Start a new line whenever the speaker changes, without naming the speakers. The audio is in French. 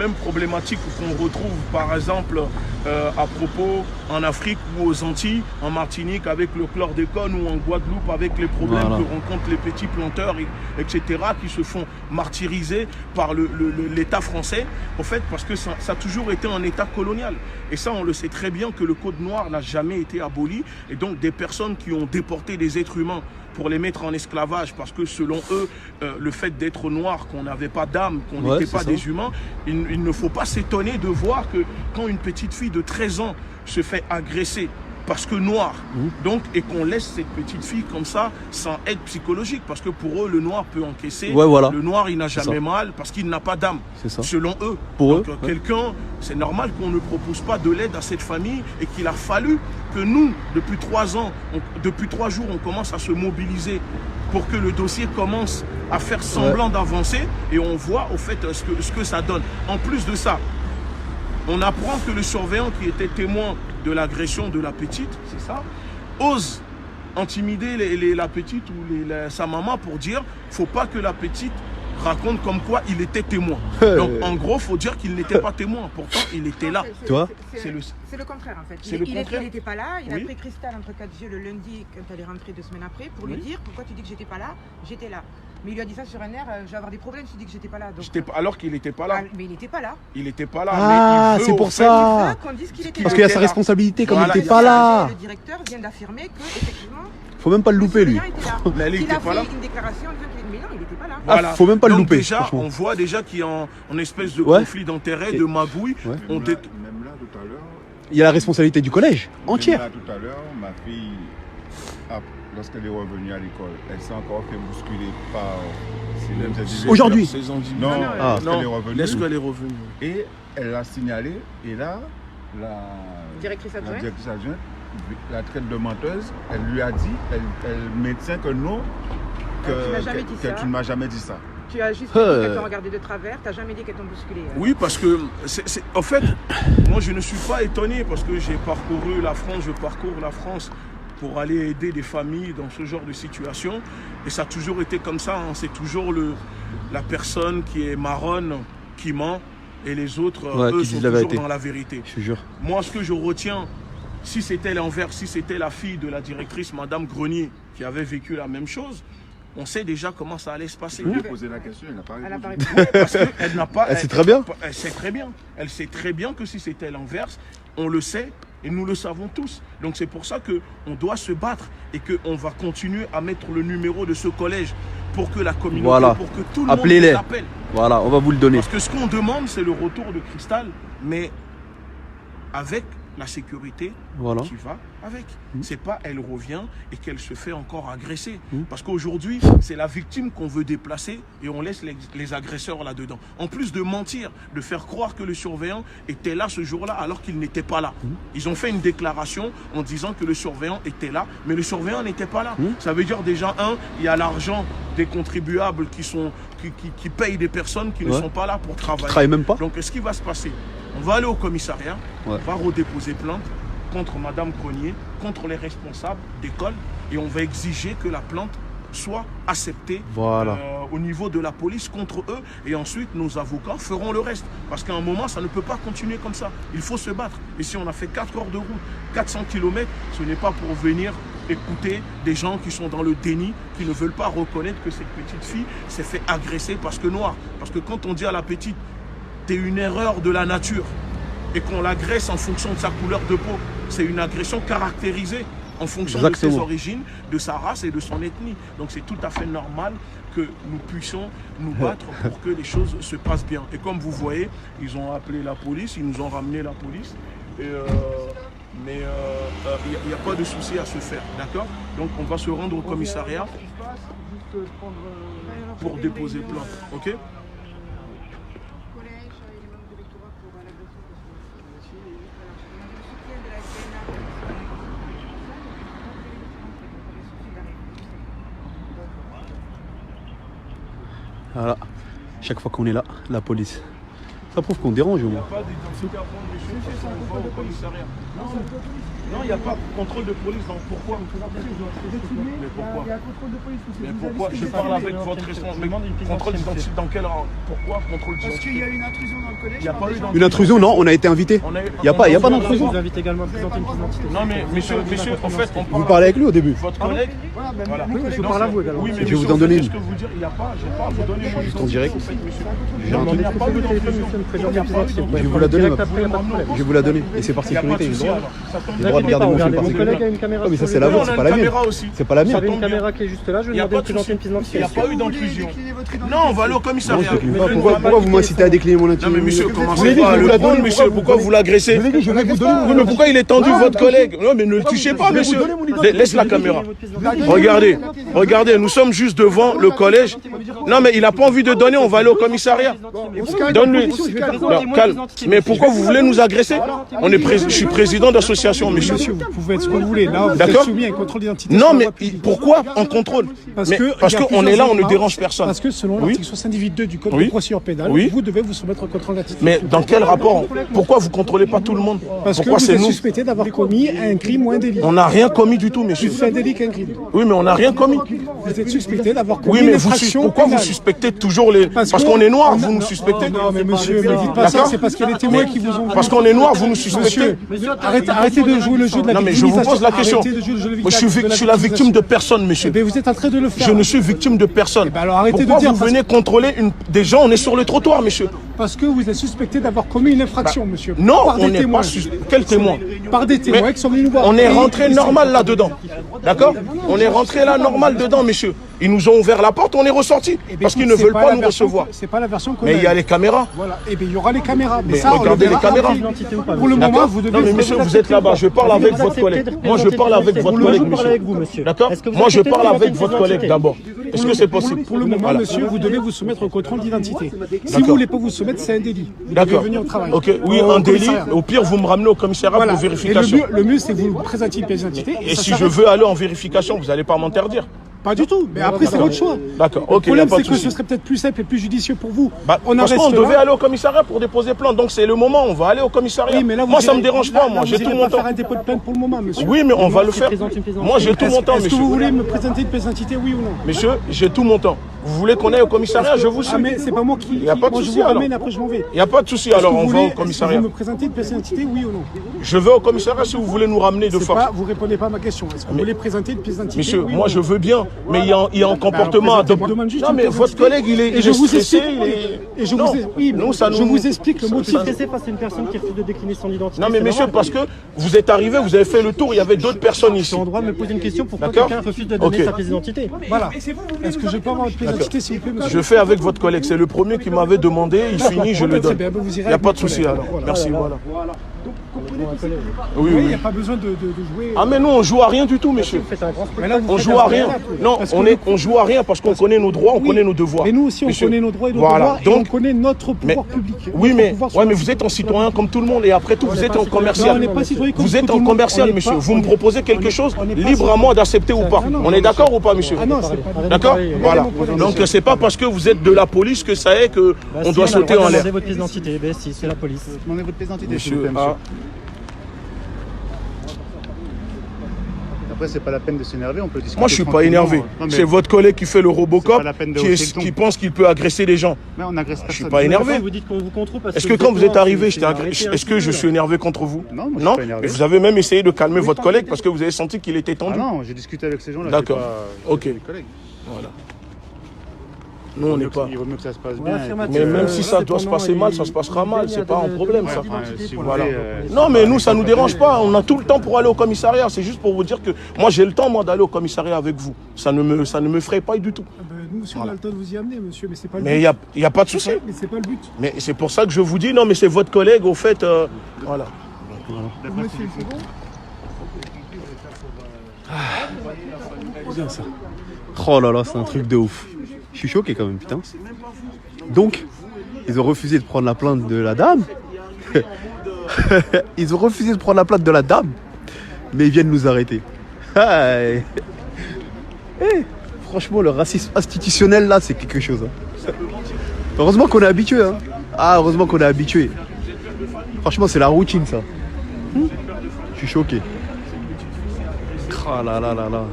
Même problématique qu'on retrouve par exemple à propos en Afrique ou aux Antilles, en Martinique avec le chlordécone ou en Guadeloupe avec les problèmes que rencontrent les petits planteurs, etc. qui se font martyriser par l'État français, en fait, parce que ça a toujours été un État colonial. Et ça, on le sait très bien que le Code noir n'a jamais été aboli. Et donc des personnes qui ont déporté des êtres humains pour les mettre en esclavage, parce que selon eux, le fait d'être noir, qu'on n'avait pas d'âme, qu'on n'était pas des humains, il ne faut pas s'étonner de voir que quand une petite fille de 13 ans se fait agresser parce que noir, donc, et qu'on laisse cette petite fille comme ça, sans aide psychologique, parce que pour eux, le noir peut encaisser, le noir, il n'a jamais mal, parce qu'il n'a pas d'âme, selon eux.
Pour
donc, quelqu'un, c'est normal qu'on ne propose pas de l'aide à cette famille, et qu'il a fallu que nous, depuis 3 ans, depuis 3 jours, on commence à se mobiliser pour que le dossier commence à faire semblant d'avancer, et on voit, au fait, ce que ça donne. En plus de ça, on apprend que le surveillant qui était témoin de l'agression de la petite, c'est ça, ose intimider la petite ou sa maman pour dire « faut pas que la petite raconte comme quoi il était témoin ». Donc en gros, il faut dire qu'il n'était pas témoin, pourtant il était là.
C'est le contraire en fait. Il n'était pas là, il a pris Cristal entre 4 yeux le lundi quand elle est rentrée 2 semaines après pour lui dire « pourquoi tu dis que j'étais pas là? J'étais là ». Mais il lui a dit ça sur un air, je vais avoir des problèmes si tu dis que j'étais pas là. Donc,
alors qu'il n'était pas là.
Mais il n'était pas là.
Il n'était pas là.
Ah, c'est pour ça. Parce qu'il a sa responsabilité comme il n'était pas là.
Le directeur vient d'affirmer que effectivement.
Faut même pas le louper lui.
Mais il
a
pas là.
fait une déclaration en disant qu'il n'était pas là.
Voilà.
Faut même pas le louper.
Déjà, on voit déjà qu'il y a en espèce de conflit d'intérêts, de magouille.
Même là, tout à l'heure.
Il y a la responsabilité du collège entière.
Même là, tout à l'heure, ma fille, lorsqu'elle est revenue à l'école, elle s'est encore fait bousculer par ses mêmes individus.
Aujourd'hui?
Non,
elle est revenue. Lorsqu'elle est revenue.
Et elle l'a signalé, et là, la
directrice
adjointe la traite de menteuse, elle lui a dit, elle maintient que non, que tu ne m'as jamais dit ça.
Tu as juste dit qu'elle t'a regardé de travers, tu n'as jamais dit qu'elle t'a bousculé.
Oui, parce que, en fait, moi je ne suis pas étonné parce que j'ai parcouru la France, je parcours la France pour aller aider des familles dans ce genre de situation. Et ça a toujours été comme ça, hein. C'est toujours la personne qui est marronne, qui ment, et les autres, eux, sont toujours dans la vérité.
Je jure.
Moi, ce que je retiens, si c'était l'envers, si c'était la fille de la directrice, Madame Grenier, qui avait vécu la même chose, on sait déjà comment ça allait se passer.
Je lui ai posé la question, elle n'a pas répondu.
Parce qu'elle n'a pas...
Elle sait très bien.
Elle sait très bien. Elle sait très bien que si c'était l'inverse, on le sait et nous le savons tous. Donc c'est pour ça qu'on doit se battre et qu'on va continuer à mettre le numéro de ce collège pour que la communauté, pour que tout le monde les appelle.
Voilà, on va vous le donner.
Parce que ce qu'on demande, c'est le retour de Cristal, mais avec la sécurité qui va avec. C'est pas elle revient et qu'elle se fait encore agresser. Parce qu'aujourd'hui, c'est la victime qu'on veut déplacer et on laisse les agresseurs là-dedans. En plus de mentir, de faire croire que le surveillant était là ce jour-là alors qu'il n'était pas là. Ils ont fait une déclaration en disant que le surveillant était là, mais le surveillant n'était pas là. Ça veut dire déjà, il y a l'argent des contribuables qui payent des personnes qui ne sont pas là pour travailler.
Qui travaillent même pas.
Donc, ce qui va se passer? On va aller au commissariat, on va redéposer plainte contre Madame Grenier, contre les responsables d'école, et on va exiger que la plainte soit acceptée au niveau de la police contre eux, et ensuite nos avocats feront le reste. Parce qu'à un moment, ça ne peut pas continuer comme ça. Il faut se battre. Et si on a fait 4 heures de route, 400 km, ce n'est pas pour venir écouter des gens qui sont dans le déni, qui ne veulent pas reconnaître que cette petite fille s'est fait agresser parce que noire. Parce que quand on dit à la petite, c'est une erreur de la nature et qu'on l'agresse en fonction de sa couleur de peau, c'est une agression caractérisée en fonction de ses origines, de sa race et de son ethnie. Donc c'est tout à fait normal que nous puissions nous battre pour que les choses se passent bien. Et comme vous voyez, ils ont appelé la police, ils nous ont ramené la police. Mais il n'y a pas de souci à se faire, d'accord? Donc on va se rendre au commissariat pour déposer plainte, ok?
Voilà, chaque fois qu'on est là, la police. Ça prouve qu'on dérange, au
Il n'y a
moins.
pas d'identité à prendre, monsieur, parce qu'on va au commissariat. Non, il n'y a pas de contrôle de police, donc pourquoi? Mais pourquoi?
Il y a un contrôle de police.
Mais pourquoi? Je parle avec votre responsable. Contrôle d'identité dans quel rang? Pourquoi contrôle d'identité?
Parce qu'il y a une intrusion dans le collège.
Il n'y a pas eu d'intrusion.
Une intrusion, non, on a été invité. Il n'y a pas d'intrusion.
Je vous invite également à présenter une pièce d'identité.
Non, mais monsieur, en fait, on
Vous parlez avec lui au début.
votre collègue.
Voilà.
Je parle à vous également.
Oui, mais
Je vais vous
monsieur,
en donner
fait,
une.
ce que vous dire, il n'y a pas, je vais pas vous donner mon
Juste en direct. J'ai
Non,
un
mais il
truc.
n'y a pas eu d'intrusion.
Je vais vous la donner. Je vais vous la donner. Et c'est par
Il n'y a pas
sécurité.
de
J'ai
souci
le droit.
alors. Ça tombe
J'ai le droit de garder mon film par
Mon collègue a
sécurité.
une caméra.
Ah, mais ça,
sur
c'est la
lui.
vôtre, c'est pas la mienne.
aussi.
C'est pas la
Vous
mienne.
avez une
tombe bien.
caméra qui est juste là, je vais
Il n'y a
demander
pas
une
de
présenter
souci.
une pièce
Il n'y
d'identité.
a pas eu d'intrusion. Non, on va aller au commissariat.
Pourquoi vous m'incitez à décliner mon
Non,
intimité?
mais monsieur, commencez
Vous l'avez dit,
pas à
je vous
le
la
prendre,
donne,
monsieur. Pourquoi vous l'agressez?
Je vous ai dit, je vais vous donner
Oui, mais pourquoi il est tendu, votre collègue? Non, mais ne le touchez pas, monsieur. Laisse la caméra. Regardez, nous sommes juste devant le collège. Non, mais il n'a pas envie de donner, on va aller au commissariat. Donne-lui. Non, calme. Mais pourquoi vous voulez nous agresser? Je suis président d'association, monsieur.
Monsieur, vous pouvez être ce que vous voulez. Là, vous êtes
D'accord.
soumis à un contrôle d'identité.
Non,
sur la
mais
voie publique.
pourquoi on contrôle?
Parce
Mais
que
parce
il y a
qu'on est
plusieurs
là, on ne
éléments.
dérange personne.
Parce que selon
Oui.
l'article 78.2 du Code
Oui.
de procédure pénale,
Oui.
vous devez vous soumettre au contrôle d'identité.
Mais dans quel rapport? Pourquoi vous contrôlez pas tout le monde?
Parce que
Pourquoi
vous
c'est
êtes
nous?
suspecté d'avoir commis un crime ou un délit.
On n'a rien commis du tout, monsieur.
Plus un délit qu'un crime.
Oui, mais on n'a rien commis.
Vous êtes suspecté d'avoir commis
Oui,
une
mais
infraction
pourquoi vous
pénale.
suspectez toujours les... Parce
que
qu'on est noir,
on a-
vous nous
non,
suspectez.
Non, mais monsieur, ne dites pas ça,
D'accord.
c'est parce qu'il y a des témoins qui vous ont...
Parce qu'on est noir, vous nous suspectez.
Monsieur, arrêtez de jouer le jeu de la
Non, mais je vous pose la question.
Arrêtez de jouer le jeu de
Moi, je suis la victime de personne, monsieur.
Eh bien, vous êtes en train de le faire.
Je ne suis victime de personne.
ben alors, arrêtez de
Pourquoi
dire,
vous
parce-
venez contrôler des gens? On est sur le trottoir, monsieur.
Parce que vous êtes suspecté d'avoir commis une infraction, monsieur.
Non,
par
on
des
n'est
témoins.
pas... Quel témoin?
Par des témoins
Mais
qui sont venus nous voir.
On est
Et
rentré
ils-
normal là-dedans. D'accord? On est rentré là normal dedans, monsieur. Ils nous ont ouvert la porte, on est ressorti.
Eh bien,
Parce qu'ils
écoute,
ne
c'est
veulent pas
la
nous
version
recevoir.
que- C'est pas la version qu'on
Mais il y a les caméras.
Voilà. Eh bien, il y aura les caméras.
Mais
ça, on
regardez
le verra
les caméras.
après. Pour le moment,
D'accord?
vous devez...
Non, mais monsieur, vous êtes là-bas. Je parle avec votre collègue. Moi, je parle avec votre collègue, monsieur. D'accord? Moi, je parle avec votre collègue d'abord. Est-ce que c'est possible?
Pour le moment,
Voilà.
monsieur, vous devez vous soumettre au contrôle d'identité. Si
D'accord.
vous voulez pas vous soumettre, c'est un délit. Vous devez
D'accord.
venir au travail.
Ok, oui,
Au
un délit.
commissariat.
Au pire, vous me ramenez au commissariat
Voilà.
pour
Et
vérification.
le mieux, c'est que vous présentiez une pièce d'identité.
Et
ça
si je
s'arrête.
veux aller en vérification, vous n'allez pas m'interdire.
Pas du tout. Mais après, c'est votre choix.
D'accord,
Le
ok, il n'y a
problème,
pas
c'est
de
que
souci.
ce serait peut-être plus simple et plus judicieux pour vous.
Parce qu'on devait aller au commissariat pour déposer plainte. Donc c'est le moment, on va aller au commissariat.
Oui, mais là,
moi, ça ne me dérange pas, moi, j'ai tout mon temps.
faire un dépôt de plainte pour le moment, monsieur.
Oui, mais on va le faire. Moi, j'ai tout mon temps,
Est-ce que
monsieur.
vous voulez me présenter une pièce d'identité, oui ou non?
Monsieur, j'ai tout mon temps. Vous voulez qu'on aille au commissariat? Je vous suis.
Ah, mais c'est pas moi qui.
Il y a pas de
moi, je
souci,
vous
alors.
ramène, après, je m'en vais.
Il n'y a pas de souci,
Est-ce
alors
que
on
vous
va au
voulez-
commissariat.
Est-ce que vous me présentez une pièce d'identité, oui ou non?
Je vais au commissariat si vous voulez nous ramener de
C'est
force.
pas, vous répondez pas à ma question. Est-ce que vous voulez présenter une pièce d'identité?
Monsieur,
oui
moi
ou
je
non?
veux bien, mais il y a un comportement à
présentez-moi. Demande juste
Non,
une
mais
pièce
votre
d'identité.
collègue, il est
Et je vous
stressé,
explique. Et je
Non,
vous oui,
nous, ça
je
nous-
vous explique le motif.
Stressé face à une personne qui refuse de décliner son identité.
Non, mais
c'est
monsieur,
normal.
parce que vous êtes arrivé, vous avez fait le tour, il y avait d'autres personnes
Je
ici.
suis en droit de me poser une question pourquoi
D'accord.
quelqu'un refuse de donner
Ok.
sa pièce d'identité.
Voilà. Est-ce que je peux avoir votre pièce d'identité, s'il vous plaît, monsieur?
Je fais avec votre collègue, c'est le premier qui m'avait demandé, il finit, je le
Très
donne.
bien, vous
Il
irez
n'y a
avec
pas de
votre
souci
collègue.
alors.
Voilà.
Merci, voilà.
Oui,
Oui,
il n'y
oui.
a pas besoin de jouer.
Ah, mais nous, on joue à rien du tout, monsieur.
Faites un grand
Mais là, vous
On
faites
joue
un
à rien.
problème.
Non,
Parce que
on joue à rien parce qu'on connaît nos droits, on
Oui.
connaît nos devoirs.
Mais nous aussi, on
Monsieur.
connaît nos droits et nos
Voilà.
devoirs, et
Donc,
on connaît notre pouvoir
mais-
public.
Oui,
Notre
mais,
pouvoir sur
ouais, mais
la
vous êtes en
société.
citoyen comme tout le monde et après tout, vous êtes en
Non,
commercial.
on n'est pas citoyen comme
Vous êtes
tout
en
le monde.
commercial,
On n'est
monsieur.
pas-
Vous me proposez quelque chose,
on n'est pas
libre à moi d'accepter ou pas.
Non, non,
On est d'accord ou pas, monsieur?
Ah non, c'est pas
D'accord? Voilà.
mon collègue.
Donc, c'est pas parce que vous êtes de la police que ça est que on doit sauter en l'air.
Demandez votre pièce d'identité. Ben si, c'est la police.
Demandez votre pièce d'identité, s'il vous
Monsieur,
plaît, monsieur.
ah,
Après, c'est pas la peine de s'énerver, on peut discuter.
moi, je suis pas
tranquillement.
énervé.
Non, mais-
C'est votre collègue qui fait le Robocop,
C'est pas la peine de hausser le ton.
qui pense qu'il peut agresser les gens.
Mais on agresse
Je suis
personne.
pas énervé.
Vous dites qu'on vous contrôle parce
Est-ce que quand vous êtes arrivé, est-ce que je suis
énervé?
énervé contre vous?
Non, moi, je suis pas énervé.
Mais vous avez même essayé de calmer votre collègue parce que vous avez senti qu'il était
Ah
tendu.
non, j'ai discuté avec ces gens-là.
D'accord.
c'est pas-
Ok.
c'est mes collègues.
Voilà. Nous, on n'est pas.
Il vaut mieux que ça se passe
Ouais,
bien.
affirmatif.
Mais même si ça
Cependant,
doit se passer mal,
il-
ça se passera mal,
il
c'est pas un
de-
problème,
de-
ça.
Enfin, si vous
Voilà.
voulez,
Non, mais nous, ça nous dérange pas. On a tout le temps pour aller au commissariat. C'est juste pour vous dire que moi, j'ai le temps, moi, d'aller au commissariat avec vous. Ça ne me ferait pas du tout.
Ah ben, nous aussi, on a le temps de vous y amener, monsieur, mais c'est pas le
Mais
but.
il y a pas de souci.
Mais c'est pas le but.
Mais c'est pour ça que je vous dis, non, mais c'est votre collègue, au fait. Voilà.
Monsieur, c'est bon?
Bien ça. Oh là là, c'est un truc de ouf. Je suis choqué quand même, putain. Donc, ils ont refusé de prendre la plainte de la dame. Ils ont refusé de prendre la plainte de la dame. Mais ils viennent nous arrêter. Ah, franchement, le racisme institutionnel là, c'est quelque chose. Hein. Heureusement qu'on est habitué. Hein. Ah, heureusement qu'on est habitué. Franchement, c'est la routine, ça. Je suis choqué. Ah là là là là.